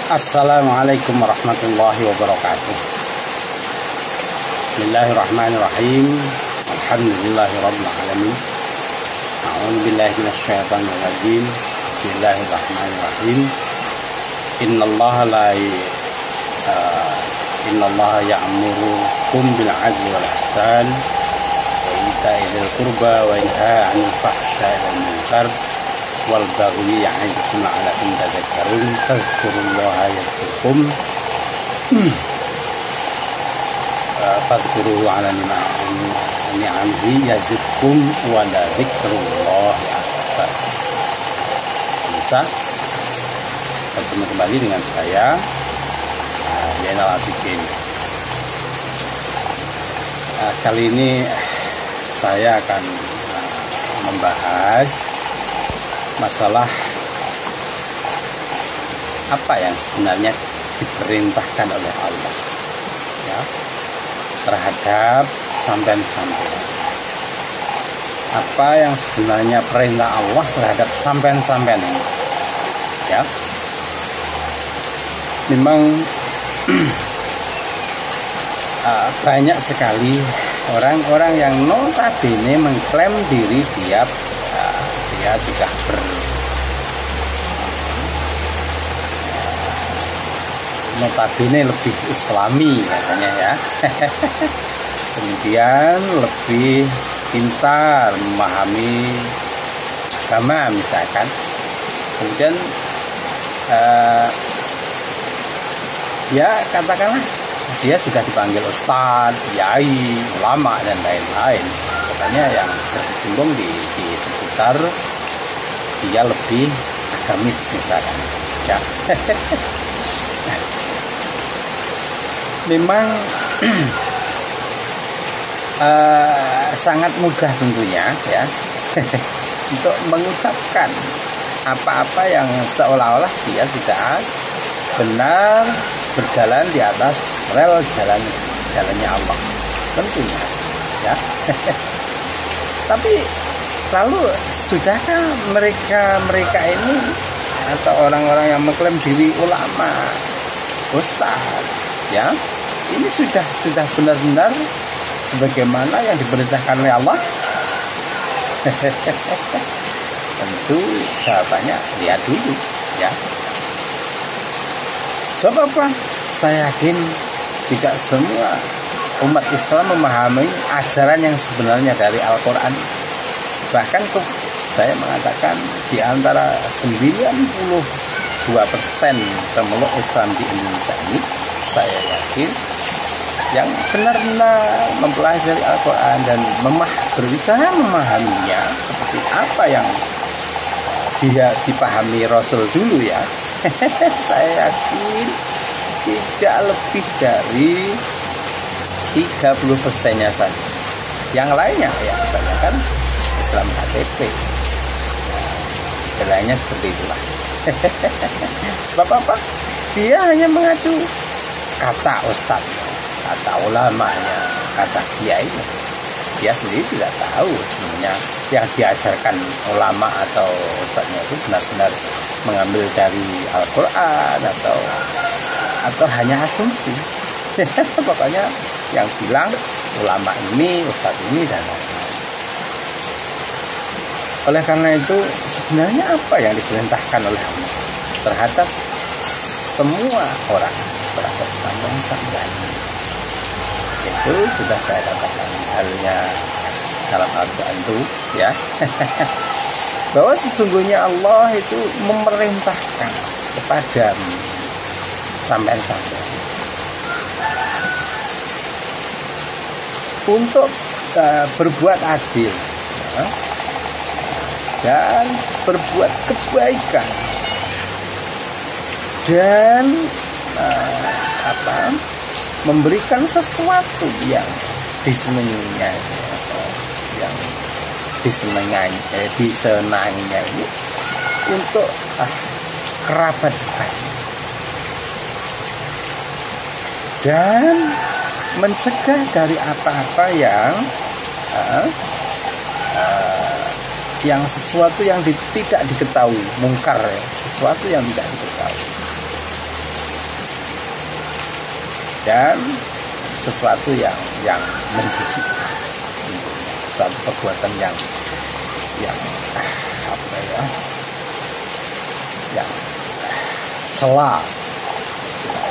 Assalamualaikum warahmatullahi wabarakatuh. Bismillahirrahmanirrahim. Alhamdulillahirabbil alamin. A'udzu billahi minasyaitonir rajim. Bismillahirrahmanirrahim. Innallaha ya'murukum bil 'adli wal ihsan wa ita'i dzil qurba wa yanha 'anil fahsya'i wal munkar wal baghi ya'idukum la'allakum tadhakkarun. Fadhkurullaha yadhkurkum fadhkuruhu 'ala ni'amihi yazidkum wa la dzikrullahi akbar. Bisa bertemu kembali dengan saya Zainal Abidin. Kali ini saya akan membahas masalah apa yang sebenarnya diperintahkan oleh Allah ya, terhadap sampean-sampean. Apa yang sebenarnya perintah Allah terhadap sampean-sampean ini ya. Memang banyak sekali orang-orang yang notabene mengklaim diri dia sudah notabene lebih islami katanya ya. Kemudian lebih pintar memahami agama misalkan. Kemudian ya katakanlah dia sudah dipanggil ustadz, kiai, ulama dan lain-lain. Katanya yang berkecimpung di sekitar dia lebih agamis misalkan ya. Memang sangat mudah tentunya ya untuk mengucapkan apa-apa yang seolah-olah dia tidak benar berjalan di atas rel jalannya Allah tentunya ya. Tapi lalu sudahkah mereka ini atau orang-orang yang mengklaim diri ulama, ustaz ya, ini sudah benar-benar sebagaimana yang diperintahkan oleh Allah? Tentu jawabannya lihat dulu ya. Sebab apa? Saya yakin tidak semua umat Islam memahami ajaran yang sebenarnya dari Al-Quran. Bahkan saya mengatakan di antara 92% pemeluk Islam di Indonesia ini, saya yakin yang benar-benar mempelajari Al-Quran dan berusaha memahaminya seperti apa yang dia dipahami Rasul dulu ya. Saya yakin tidak lebih dari 30%-nya saja. Yang lainnya ya kebanyakan Islam KTP. Lainnya seperti itulah. Sebab apa? Dia hanya mengacu kata ustaz, kata ulamanya, kata kiainya. Dia sendiri tidak tahu sebenarnya yang diajarkan ulama atau ustaznya itu benar-benar mengambil dari Al-Quran atau hanya asumsi. Pokoknya yang bilang ulama ini, ustaz ini dan lain-lain. Oleh karena itu sebenarnya apa yang diperintahkan oleh Allah terhadap semua orang, terhadap sampean-sampean, itu sudah saya katakan halnya dalam Al-Quran itu ya. Bahwa sesungguhnya Allah itu memerintahkan kepada sampean-sampean untuk berbuat adil ya, dan berbuat kebaikan dan memberikan sesuatu yang disenanginya yang disenanginya ini untuk kerabat dekat dan mencegah dari apa-apa yang sesuatu yang tidak diketahui, mungkar ya, sesuatu yang tidak diketahui. dan sesuatu yang menjijikkan, sesuatu perbuatan yang apa ya, yang cela,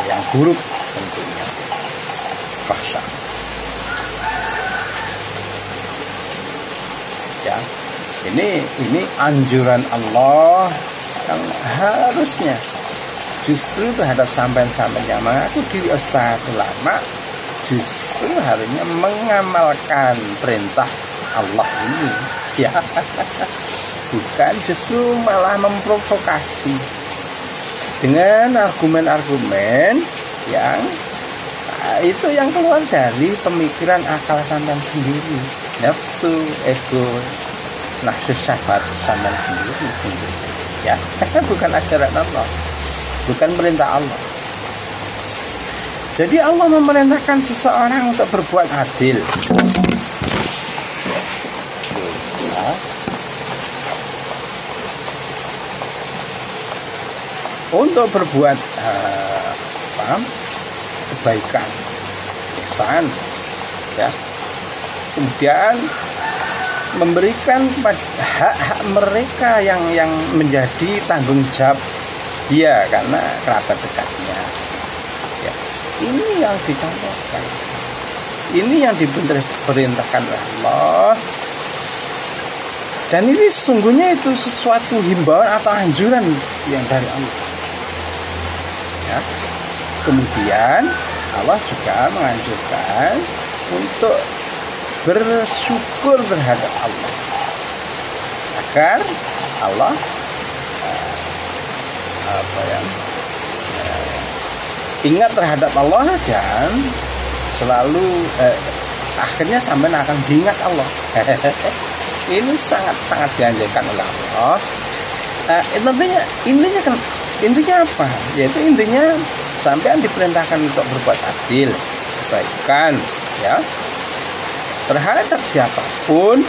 yang buruk tentunya, fahsya. Ya, ini anjuran Allah yang harusnya justru terhadap sampean-sampean yang mengaku diri ustaz ulama, justru harusnya mengamalkan perintah Allah ini, ya. Bukan justru malah memprovokasi dengan argumen-argumen yang itu yang keluar dari pemikiran akal sampean sendiri, nafsu, ego, nafsu syahwat sampean sendiri, ya. Bukan ajaran Allah, bukan perintah Allah. Jadi Allah memerintahkan seseorang untuk berbuat adil. Ya. Untuk berbuat kebaikan, ihsan, ya. Kemudian memberikan hak-hak mereka yang menjadi tanggung jawab dia karena kerabat dekatnya. Ya. Ini yang dicontohkan. Ini yang diperintahkan oleh Allah. Dan ini sesungguhnya itu sesuatu himbauan atau anjuran yang dari Allah. Ya. Kemudian Allah juga menganjurkan untuk bersyukur terhadap Allah, agar Allah ingat terhadap Allah dan selalu akhirnya sampai akan diingat Allah. Ini sangat-sangat dianjurkan oleh Allah. Intinya apa? Yaitu intinya sampean diperintahkan untuk berbuat adil, kebaikan, ya, terhadap siapapun.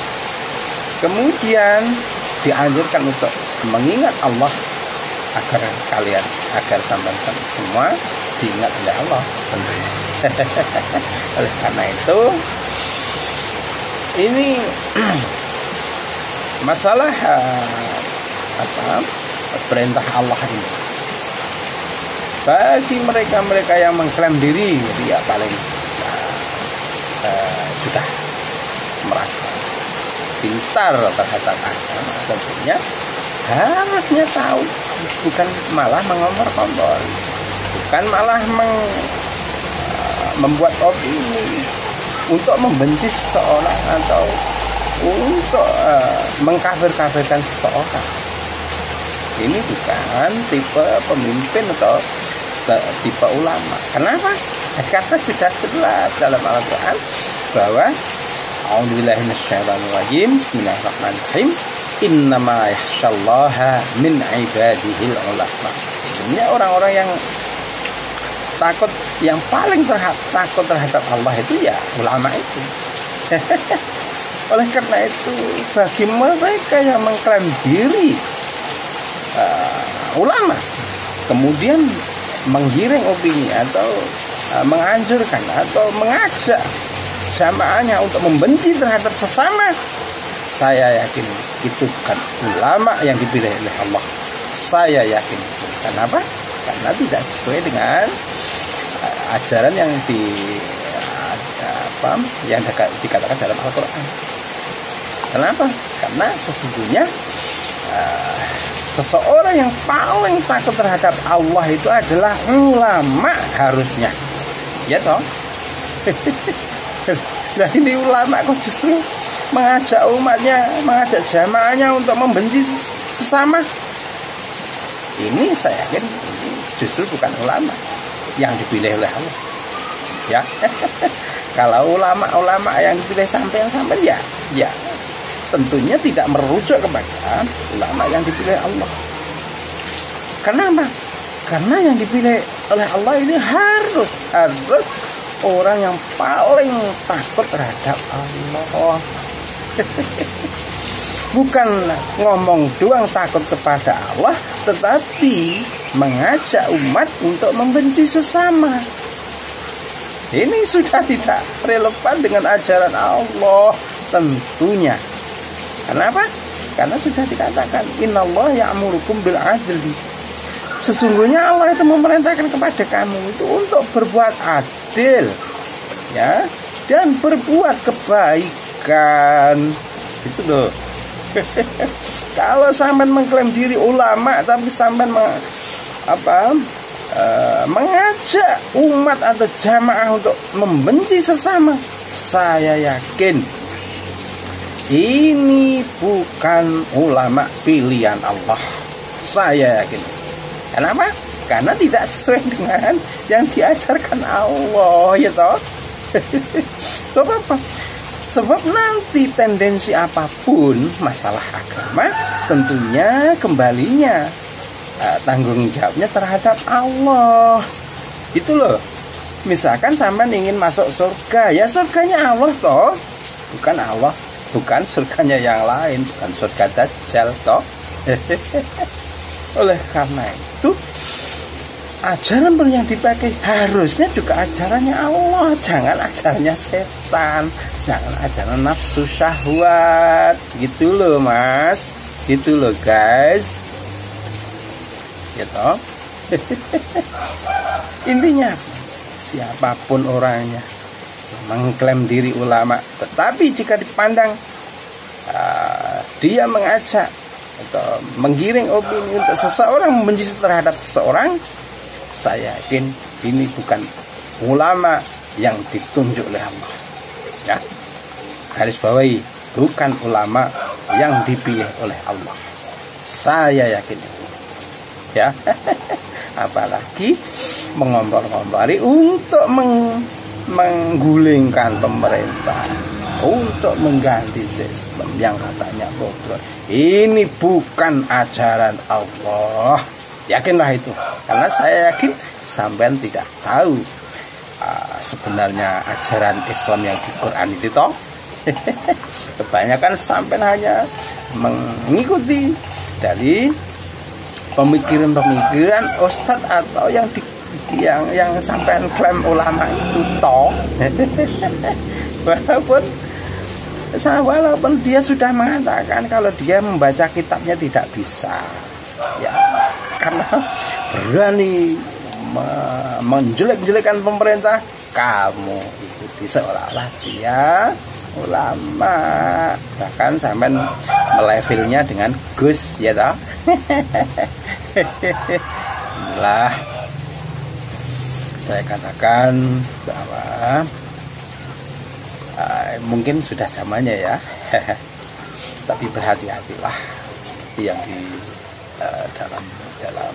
Kemudian dianjurkan untuk mengingat Allah agar sampean semua diingat oleh Allah tentunya. Oleh karena itu ini masalah perintah Allah ini bagi mereka yang mengklaim diri dia paling sudah merasa pintar terhadap agama, tentunya harusnya tahu, bukan malah mengomor-komor, bukan malah membuat opini untuk membenci seseorang atau untuk mengkafir-kafirkan seseorang. Ini bukan tipe pemimpin atau tipe ulama. Kenapa? Karena sudah jelas dalam Al-Quran bahwa a'udzubillahi minasyaitonir rajim, bismillahirrahmanirrahim, innama yakhsyallaha min ibadihil ulama. Sebenarnya orang-orang yang takut, yang paling takut terhadap Allah itu ya ulama itu. Oleh karena itu bagi mereka yang mengklaim diri ulama, kemudian menggiring opini atau menganjurkan atau mengajak jamaahnya untuk membenci terhadap sesama, saya yakin itu bukan ulama yang dipilih oleh Allah. Saya yakin. Kenapa? Karena tidak sesuai dengan ajaran yang dikatakan dalam Al-Quran. Kenapa? Karena sesungguhnya seseorang yang paling takut terhadap Allah itu adalah ulama harusnya, ya toh. Nah ini ulama kok justru mengajak umatnya, mengajak jamaahnya untuk membenci sesama. Ini saya yakin ini justru bukan ulama yang dipilih oleh Allah, ya. Kalau ulama-ulama yang dipilih sampai ya tentunya tidak merujuk kepada ulama yang dipilih Allah. Kenapa? Karena yang dipilih oleh Allah ini harus orang yang paling takut terhadap Allah. Bukan ngomong doang takut kepada Allah, tetapi mengajak umat untuk membenci sesama. Ini sudah tidak relevan dengan ajaran Allah tentunya. Kenapa? Karena sudah dikatakan innallaha ya'murukum bil adli. Sesungguhnya Allah itu memerintahkan kepada kamu itu untuk berbuat adil, ya, dan berbuat kebaikan. Itu loh. Kalau sampean mengklaim diri ulama tapi sampean mengajak umat atau jamaah untuk membenci sesama, saya yakin ini bukan ulama pilihan Allah. Saya yakin. Kenapa? Karena tidak sesuai dengan yang diajarkan Allah, ya toh. Sebab apa? Sebab nanti tendensi apapun masalah agama tentunya kembalinya tanggung jawabnya terhadap Allah. Itu loh. Misalkan sampean ingin masuk surga, ya surganya Allah toh, bukan Allah, bukan surganya yang lain, bukan surga Dajjal toh. Oleh karena itu ajaran yang dipakai harusnya juga ajarannya Allah, jangan ajarannya setan, jangan ajaran nafsu syahwat. Gitu loh Mas, gitu loh guys, gitu. Intinya siapapun orangnya mengklaim diri ulama, tetapi jika dipandang dia mengajak atau menggiring opini untuk seseorang, membenci terhadap seseorang, saya yakin ini bukan ulama yang ditunjuk oleh Allah. Ya, garis bawahi, bukan ulama yang dipilih oleh Allah. Saya yakin itu. Ya, apalagi mengompor-ngompori untuk menggulingkan pemerintah, untuk mengganti sistem yang katanya bodoh. Ini bukan ajaran Allah. Yakinlah itu. Karena saya yakin sampean tidak tahu sebenarnya ajaran Islam yang di Quran itu toh. Kebanyakan sampean hanya mengikuti dari pemikiran-pemikiran ustadz atau yang sampean klaim ulama itu toh. Walaupun dia sudah mengatakan kalau dia membaca kitabnya tidak bisa, ya, karena berani menjelek-jelekan pemerintah, kamu ikuti seolah-olah dia ulama, bahkan sampai melevelnya dengan Gus, ya toh. Inilah saya katakan bahwa mungkin sudah zamannya ya. Tapi berhati-hatilah seperti yang di dalam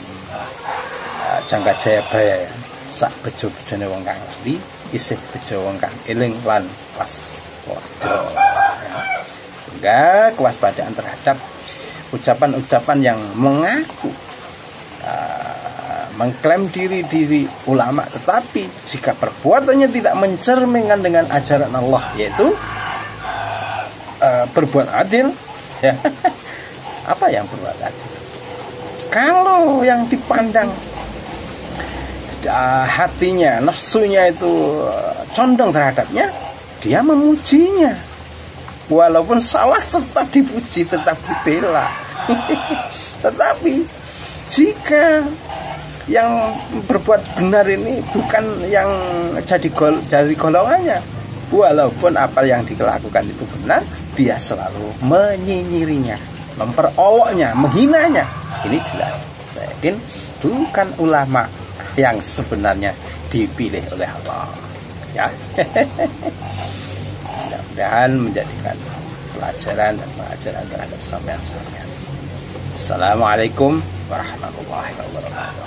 jangka Jayabaya ya. Sak bejo-bejone wong kang lali isih bejo wong kang eling lan waspada. Ya. Sehingga kewaspadaan terhadap ucapan-ucapan yang mengaku mengklaim diri ulama, tetapi jika perbuatannya tidak mencerminkan dengan ajaran Allah, yaitu berbuat adil, ya. Apa yang berbuat adil? Kalau yang dipandang hatinya, nafsunya itu condong terhadapnya, dia memujinya. Walaupun salah tetap dipuji, tetap dibela. Tetapi jika yang berbuat benar ini bukan yang jadi dari golongannya, walaupun apa yang dilakukan itu benar, dia selalu menyinyirinya, memperoloknya, menghinanya. Ini jelas, saya yakin bukan ulama yang sebenarnya dipilih oleh Allah. Ya, mudah-mudahan menjadikan pelajaran dan pengajaran terhadap sampean. Assalamualaikum warahmatullahi wabarakatuh.